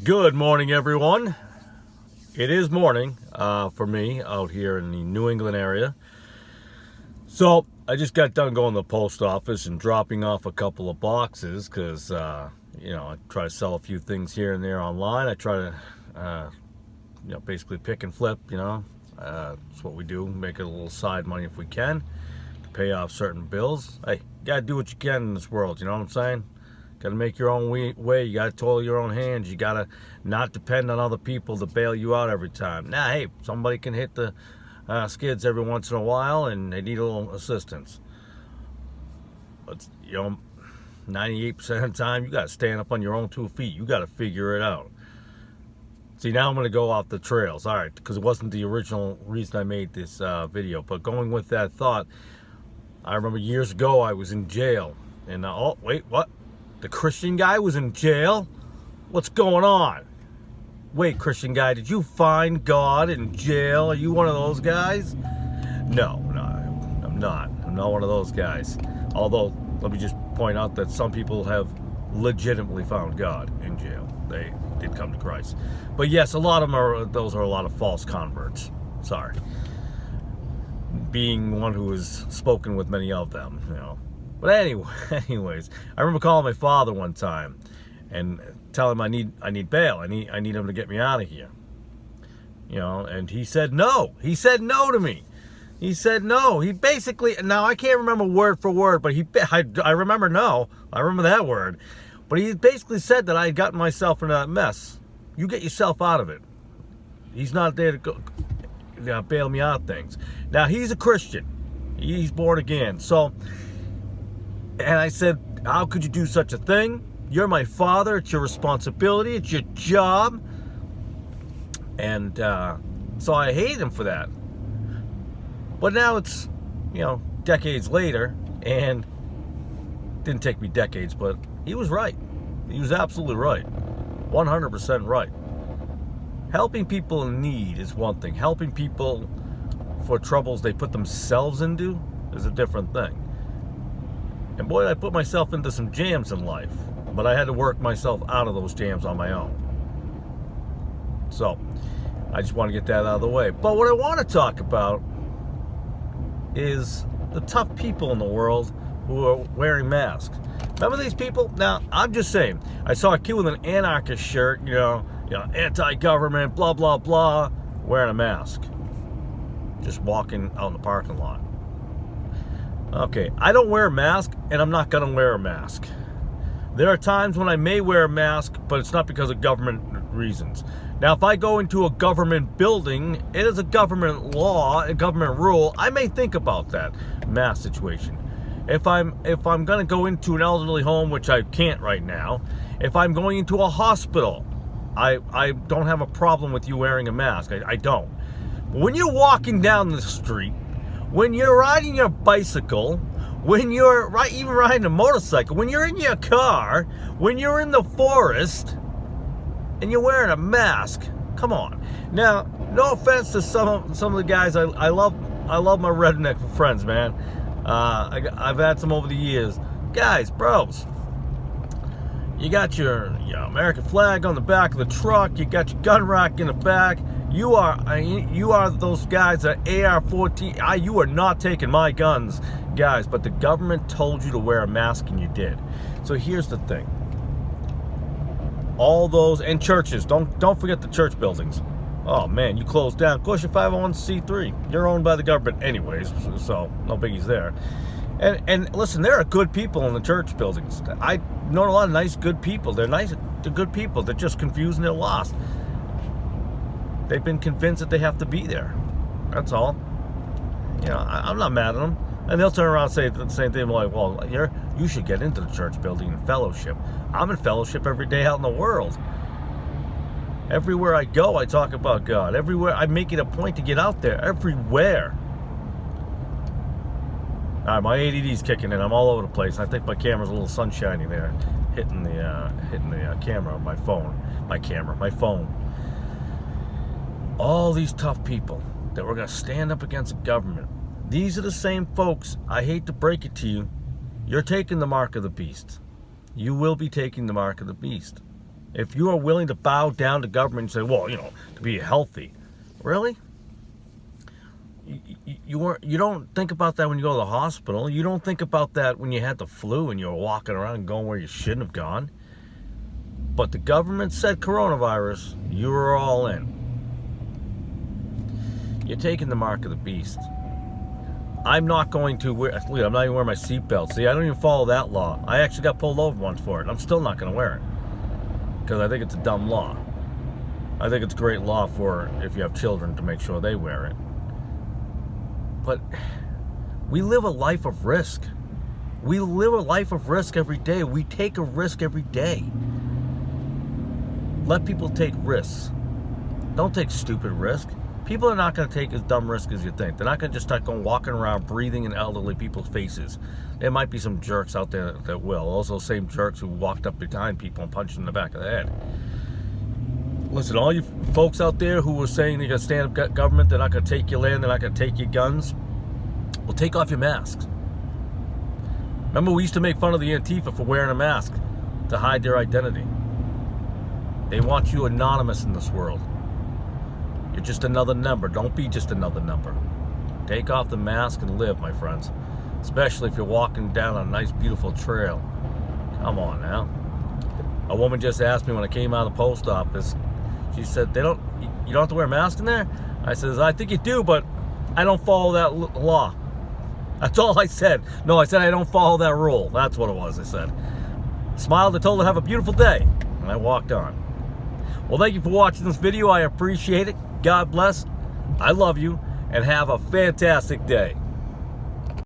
Good morning, everyone. It is morning for me out here in the New England area. So I just got done going to the post office and dropping off a couple of boxes because, I try to sell a few things here and there online. I try to, basically pick and flip, that's what we do. Make it a little side money if we can to pay off certain bills. Hey, you got to do what you can in this world, you know what I'm saying? Got to make your own way. You got to toil your own hands. You got to not depend on other people to bail you out every time. Now, hey, somebody can hit the skids every once in a while and they need a little assistance. But, 98% of the time, you got to stand up on your own 2 feet. You got to figure it out. See, now I'm going to go off the trails. All right, because it wasn't the original reason I made this video. But going with that thought, I remember years ago I was in jail. And, what? The Christian guy was in jail? What's going on? Wait, Christian guy, did you find God in jail? Are you one of those guys? No, I'm not. I'm not one of those guys. Although, let me just point out that some people have legitimately found God in jail. They did come to Christ. But yes, a lot of them those are a lot of false converts. Sorry. Being one who has spoken with many of them, But anyways, I remember calling my father one time and telling him I need bail. I need him to get me out of here. And he said no. He said no to me. He said no. He basically, now I can't remember word for word, but I remember no. I remember that word. But he basically said that I had gotten myself into that mess. You get yourself out of it. He's not there to go bail me out of things. Now, he's a Christian. He's born again. So, and I said, how could you do such a thing? You're my father. It's your responsibility. It's your job. And so I hate him for that. But now it's, decades later, and it didn't take me decades, but he was right. He was absolutely right. 100% right. Helping people in need is one thing. Helping people for troubles they put themselves into is a different thing. And boy, I put myself into some jams in life, but I had to work myself out of those jams on my own. So, I just want to get that out of the way. But what I want to talk about is the tough people in the world who are wearing masks. Remember these people? Now, I'm just saying, I saw a kid with an anarchist shirt, anti-government, blah, blah, blah, wearing a mask. Just walking out in the parking lot. Okay, I don't wear a mask, and I'm not going to wear a mask. There are times when I may wear a mask, but it's not because of government reasons. Now, if I go into a government building, it is a government law, a government rule, I may think about that mask situation. If I'm going to go into an elderly home, which I can't right now, if I'm going into a hospital, I don't have a problem with you wearing a mask. I don't. But when you're walking down the street, when you're riding your bicycle, when you're even riding a motorcycle, when you're in your car, when you're in the forest, and you're wearing a mask, come on. Now, no offense to some of the guys, I love my redneck friends, man. I've had some over the years. Guys, bros, you got your American flag on the back of the truck. You got your gun rack in the back. You are those guys that AR-14. You are not taking my guns, guys. But the government told you to wear a mask, and you did. So here's the thing. All those, and churches. Don't forget the church buildings. Oh man, you closed down. Of course, you're 501c3. You're owned by the government, anyways. So no biggies there. And listen, there are good people in the church buildings. I know a lot of nice, good people. They're nice, they're good people. They're just confused and they're lost. They've been convinced that they have to be there. That's all. I'm not mad at them. And they'll turn around and say the same thing, like, well, you should get into the church building and fellowship. I'm in fellowship every day out in the world. Everywhere I go, I talk about God. Everywhere, I make it a point to get out there. Everywhere. All right, my ADD's kicking in. I'm all over the place. I think my camera's a little sunshiny there, hitting the camera on my phone. My phone. All these tough people that were going to stand up against the government. These are the same folks, I hate to break it to you, you're taking the mark of the beast. You will be taking the mark of the beast. If you are willing to bow down to government and say, well, to be healthy, really? You don't think about that when you go to the hospital. You don't think about that when you had the flu and you were walking around and going where you shouldn't have gone. But the government said coronavirus, you were all in. You're taking the mark of the beast. I'm not going to wear, I'm not even wearing my seatbelt. See, I don't even follow that law. I actually got pulled over once for it. I'm still not going to wear it because I think it's a dumb law. I think it's a great law for if you have children to make sure they wear it. But we live a life of risk. We live a life of risk every day. We take a risk every day. Let people take risks. Don't take stupid risks. People are not going to take as dumb risk as you think. They're not going to just start going walking around breathing in elderly people's faces. There might be some jerks out there that will. Also, same jerks who walked up behind people and punched them in the back of the head. Listen, all you folks out there who were saying they're going to stand up government, they're not going to take your land, they're not going to take your guns, well, take off your masks. Remember, we used to make fun of the Antifa for wearing a mask to hide their identity. They want you anonymous in this world. You're just another number. Don't be just another number. Take off the mask and live, my friends. Especially if you're walking down a nice, beautiful trail. Come on now. A woman just asked me when I came out of the post office, she said, you don't have to wear a mask in there? I said, I think you do, but I don't follow that law. That's all I said. No, I said I don't follow that rule. That's what it was, I said. Smiled and told her, have a beautiful day. And I walked on. Well, thank you for watching this video. I appreciate it. God bless. I love you. And have a fantastic day.